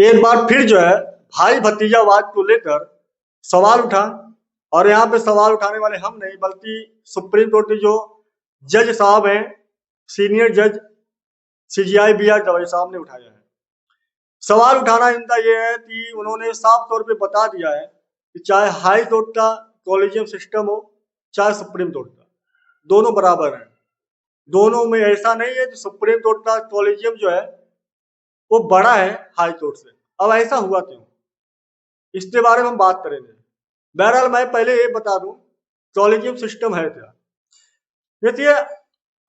एक बार फिर जो है भाई भतीजावाद को लेकर सवाल उठा। और यहाँ पे सवाल उठाने वाले हम नहीं बल्कि सुप्रीम कोर्ट के जो जज साहब हैं, सीनियर जज सीजीआई बी आर गवई साहब ने उठाया है। सवाल उठाना इनका ये है कि उन्होंने साफ तौर पे बता दिया है कि चाहे हाई कोर्ट का कॉलेजियम सिस्टम हो, चाहे सुप्रीम कोर्ट का, दोनों बराबर हैं। दोनों में ऐसा नहीं है कि सुप्रीम कोर्ट का कॉलेजियम जो है वो बड़ा है हाई कोर्ट से। अब ऐसा हुआ क्यों, इसके बारे में हम बात करेंगे। बहरहाल मैं पहले ये बता दूं कॉलेजियम सिस्टम है क्या। देखिए,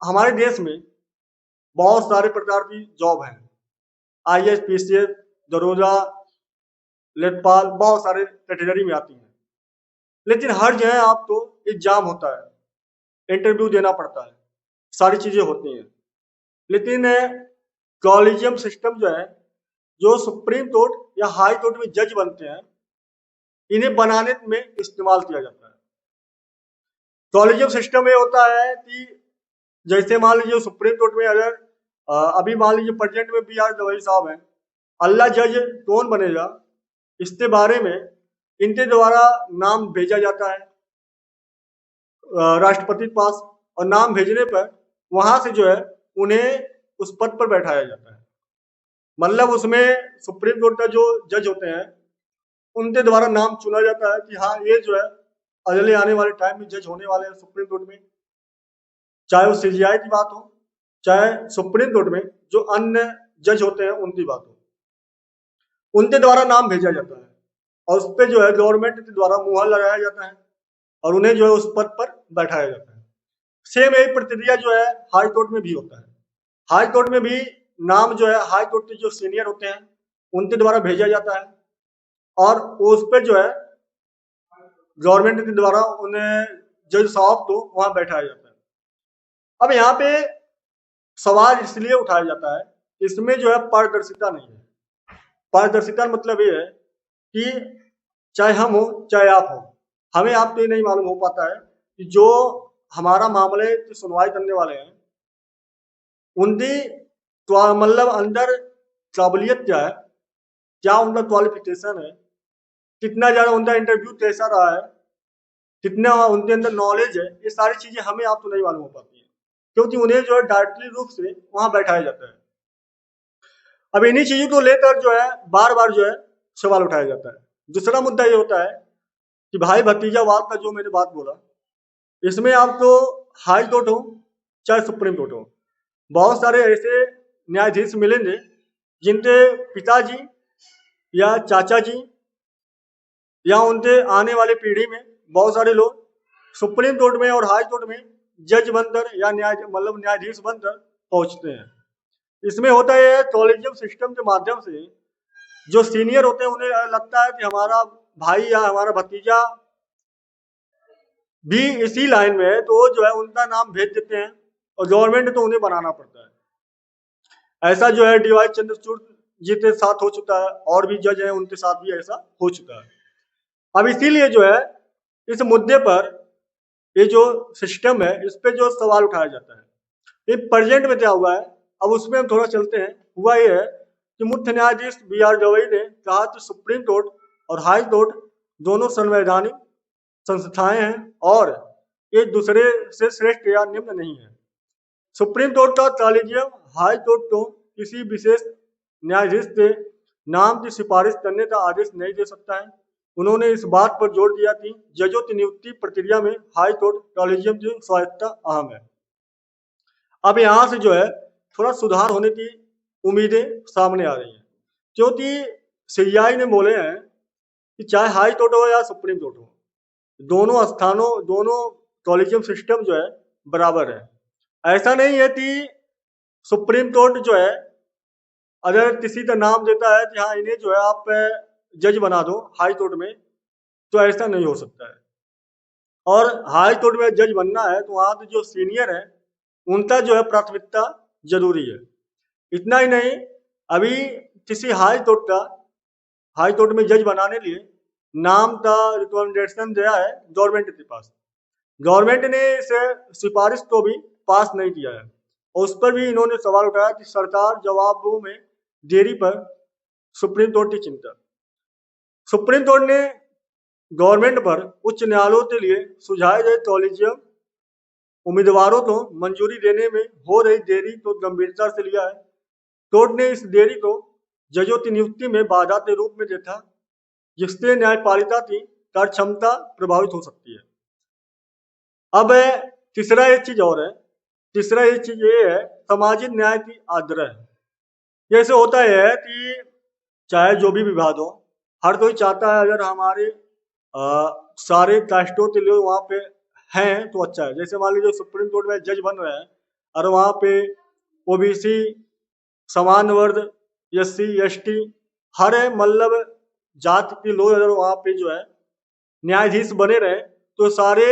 हमारे देश में बहुत सारे प्रकार की जॉब हैं, आईएएस, पीसीएस, दरोगा, लेखपाल, बहुत सारे कैटेगरी में आती हैं। लेकिन हर जगह आपको एग्जाम होता है, इंटरव्यू देना पड़ता है, सारी चीजें होती हैं। लेकिन कॉलेजियम सिस्टम जो है, जो सुप्रीम कोर्ट या हाई कोर्ट में जज बनते हैं, इन्हें बनाने में इस्तेमाल किया जाता है। कॉलेजियम सिस्टम ये होता है कि जैसे मान लीजिए सुप्रीम कोर्ट में अगर अभी मान लीजिए प्रेजेंट में बी आर गवई साहब हैं, अल्लाह जज कौन बनेगा इसके बारे में इनके द्वारा नाम भेजा जाता है राष्ट्रपति के पास, और नाम भेजने पर वहां से जो है उन्हें उस पद पर बैठाया जाता है। मतलब उसमें सुप्रीम कोर्ट का जो जज होते हैं उनके द्वारा नाम चुना जाता है कि हाँ ये जो है अगले आने वाले टाइम में जज होने वाले हैं सुप्रीम कोर्ट में। चाहे वो सीजीआई की बात हो, चाहे सुप्रीम कोर्ट में जो अन्य जज होते हैं उनकी बात हो, उनके द्वारा नाम भेजा जाता है और उस पर जो है गवर्नमेंट के द्वारा मुहर लगाया जाता है और उन्हें जो है उस पद पर बैठाया जाता है। सेम यही प्रक्रिया जो है हाई कोर्ट में भी होता है। हाई कोर्ट में भी नाम जो है हाई कोर्ट के जो सीनियर होते हैं उनके द्वारा भेजा जाता है और उस पर जो है गवर्नमेंट के द्वारा उन्हें जज साहब को वहां बैठाया जाता है। अब यहाँ पे सवाल इसलिए उठाया जाता है, इसमें जो है पारदर्शिता नहीं है। पारदर्शिता मतलब ये है कि चाहे हम हो चाहे आप हो, हमें आपको ये नहीं मालूम हो पाता है कि जो हमारा मामले की सुनवाई करने वाले हैं उनकी मतलब अंदर काबिलियत क्या है, क्या उनका क्वालिफिकेशन है, कितना ज्यादा उनका इंटरव्यू कैसा रहा है, कितना उनके अंदर नॉलेज है, ये सारी चीजें हमें आपको नहीं मालूम हो पाती है क्योंकि उन्हें जो है डायरेक्टली रूप से वहां बैठाया जाता है। अब इन्हीं चीजों को लेकर जो है बार बार जो है सवाल उठाया जाता है। दूसरा मुद्दा ये होता है कि भाई भतीजावाद का जो मैंने बात बोला, इसमें आपको हाई कोर्ट हो चाहे सुप्रीम कोर्ट हो, बहुत सारे ऐसे न्यायाधीश मिलेंगे जिनके पिताजी या चाचा जी या उनके आने वाले पीढ़ी में बहुत सारे लोग सुप्रीम कोर्ट में और हाई कोर्ट में जज बनकर या न्यायाधीश बनकर पहुंचते हैं। इसमें होता है कॉलेजियम सिस्टम के माध्यम से जो सीनियर होते हैं उन्हें लगता है कि हमारा भाई या हमारा भतीजा भी इसी लाइन में है, तो जो है उनका नाम भेज देते हैं और गवर्नमेंट तो उन्हें बनाना पड़ता है। ऐसा जो है डीवाई चंद्रचूड़ जी के साथ हो चुका है और भी जज हैं उनके साथ भी ऐसा हो चुका है। अब इसीलिए जो है इस मुद्दे पर ये जो सिस्टम है इस पे जो सवाल उठाया जाता है। ये प्रेजेंट में क्या हुआ है, अब उसमें हम थोड़ा चलते हैं। हुआ ये है कि मुख्य न्यायाधीश बी आर गवई ने कहा कि सुप्रीम कोर्ट और हाई कोर्ट दोनों संवैधानिक संस्थाएं हैं और एक दूसरे से श्रेष्ठ या निम्न नहीं है। सुप्रीम कोर्ट का कॉलेजियम हाई कोर्ट को किसी विशेष न्यायाधीश से नाम की सिफारिश करने का आदेश नहीं दे सकता है। उन्होंने इस बात पर जोर दिया कि जजों की नियुक्ति प्रक्रिया में हाई कोर्ट कॉलेजियम की स्वायत्तता अहम है। अब यहाँ से जो है थोड़ा सुधार होने की उम्मीदें सामने आ रही हैं क्योंकि सीजीआई ने बोले हैं कि चाहे हाई कोर्ट हो या सुप्रीम कोर्ट हो, दोनों स्थानों दोनों कॉलेजियम सिस्टम जो है बराबर है। ऐसा नहीं है कि सुप्रीम कोर्ट जो है अगर किसी का नाम देता है कि हाँ इन्हें जो है आप जज बना दो हाई कोर्ट में, तो ऐसा नहीं हो सकता है। और हाई कोर्ट में जज बनना है तो वहाँ के जो सीनियर है उनका जो है प्राथमिकता जरूरी है। इतना ही नहीं, अभी किसी हाई कोर्ट में जज बनाने लिए नाम का रिकमेंडेशन दिया है गवर्नमेंट के पास। गवर्नमेंट ने इस सिफारिश को भी पास नहीं किया है और उस पर भी इन्होंने सवाल उठाया कि सरकार जवाबों में देरी पर सुप्रीम कोर्ट की चिंता। सुप्रीम कोर्ट ने गवर्नमेंट पर उच्च न्यायालयों के लिए सुझाए गए कॉलेजियम उम्मीदवारों को मंजूरी देने में हो रही देरी को गंभीरता से लिया है। कोर्ट ने इस देरी को जजों की नियुक्ति में बाधा के रूप में देखा, जिससे न्यायपालिका की कार्य क्षमता प्रभावित हो सकती है। अब तीसरा एक चीज और है, तीसरा एक चीज ये है सामाजिक न्याय की आग्रह। जैसे होता है कि चाहे जो भी विवाद हो, हर कोई चाहता है अगर हमारे सारे कास्टों के लोग वहाँ पे हैं तो अच्छा है। जैसे मान लीजिए सुप्रीम कोर्ट में जज बन रहे हैं और वहाँ पे ओबीसी, समान वर्ग, SC ST हर मतलब जाति के लोग अगर वहाँ पे जो है न्यायाधीश बने रहे तो सारे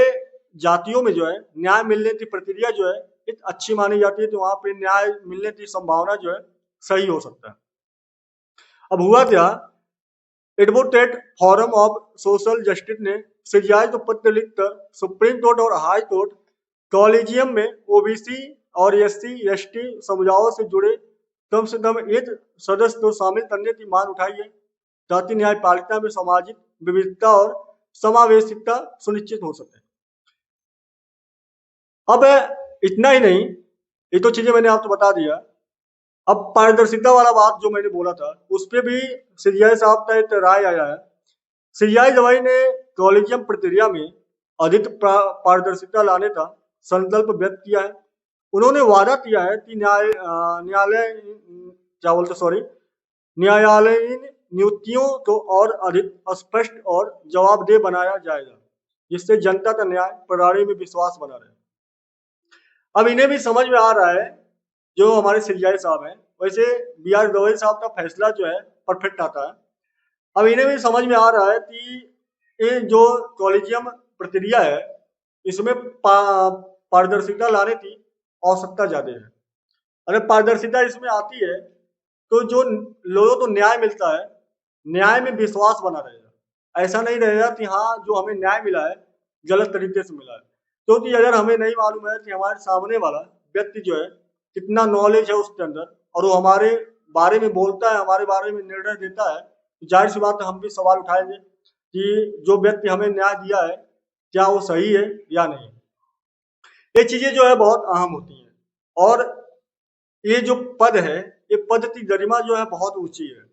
जातियों में जो है न्याय मिलने की प्रक्रिया जो है एक अच्छी मानी जाती है, तो वहाँ पे न्याय मिलने की संभावना जो है सही हो सकता है। अब हुआ क्या, advocate forum of social justice ने CJI को पत्र लिखकर सुप्रीम कोर्ट और हाई कोर्ट कॉलेजियम में OBC और SC ST समुदायों से जुड़े कम से कम एक सदस्य को शामिल करने की मांग उठाई है, ताकि न्यायपालिका में सामाजिक विविधता और समावेशिता सुनिश्चित हो सके। अब इतना ही नहीं, ये तो चीजें मैंने आपको बता दिया। अब पारदर्शिता वाला बात जो मैंने बोला था उस पर भी CJI साहब का एक राय आया है। CJI दवाई ने कॉलेजियम प्रक्रिया में अधिक पारदर्शिता लाने का संकल्प व्यक्त किया है। उन्होंने वादा किया है कि न्यायालयीन नियुक्तियों को और अधिक स्पष्ट और जवाबदेह बनाया जाएगा, जिससे जनता का न्याय प्रणाली में विश्वास बना रहे। अब इन्हें भी समझ में आ रहा है, जो हमारे CJI साहब हैं, वैसे BR गवई साहब का फैसला जो है परफेक्ट आता है। अब इन्हें भी समझ में आ रहा है कि ये जो कॉलेजियम प्रक्रिया है इसमें पारदर्शिता लाने की आवश्यकता ज्यादा है। अगर पारदर्शिता इसमें आती है तो जो लोगों को न्याय मिलता है, न्याय में विश्वास बना रहेगा। ऐसा नहीं रहेगा कि हाँ जो हमें न्याय मिला है गलत तरीके से मिला है, क्योंकि अगर हमें नहीं मालूम है कि हमारे सामने वाला व्यक्ति जो है कितना नॉलेज है उसके अंदर और वो हमारे बारे में बोलता है, हमारे बारे में निर्णय देता है, तो जाहिर सी बात है हम भी सवाल उठाएंगे कि जो व्यक्ति हमें न्याय दिया है क्या वो सही है या नहीं। ये चीजें जो है बहुत अहम होती हैं। और ये जो पद है, ये पद की गरिमा जो है बहुत ऊंची है।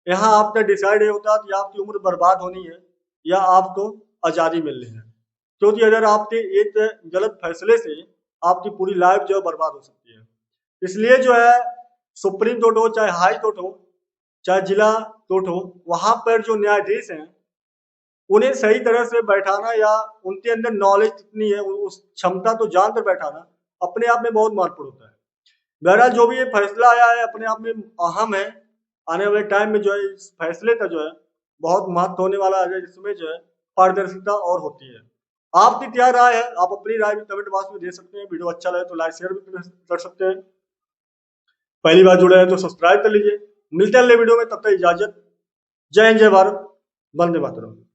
यहाँ आपका डिसाइड होता है कि आपकी उम्र बर्बाद होनी है या आपको आजादी मिलनी है, क्योंकि अगर आपके एक गलत फैसले से आपकी पूरी लाइफ जो है बर्बाद हो सकती है। इसलिए जो है सुप्रीम कोर्ट हो, चाहे हाई कोर्ट हो, चाहे जिला कोर्ट हो, वहां पर जो न्यायाधीश हैं उन्हें सही तरह से बैठाना या उनके अंदर नॉलेज कितनी है उस क्षमता तो जानकर बैठाना अपने आप में बहुत महत्वपूर्ण होता है। बहरहाल जो भी ये फैसला आया है अपने आप में अहम है। आने वाले टाइम में जो है इस फैसले का जो है बहुत महत्व होने वाला है, जिसमें जो है पारदर्शिता और होती है। आपकी क्या राय है? आप अपनी राय भी कमेंट बॉक्स में दे सकते हैं। वीडियो अच्छा लगे तो लाइक शेयर भी कर सकते हैं। पहली बार जुड़े हैं तो सब्सक्राइब कर लीजिए। मिलते हैं अगले वीडियो में, तब तक इजाजत। जय हिंद, जय भारत, वंदे मातरम।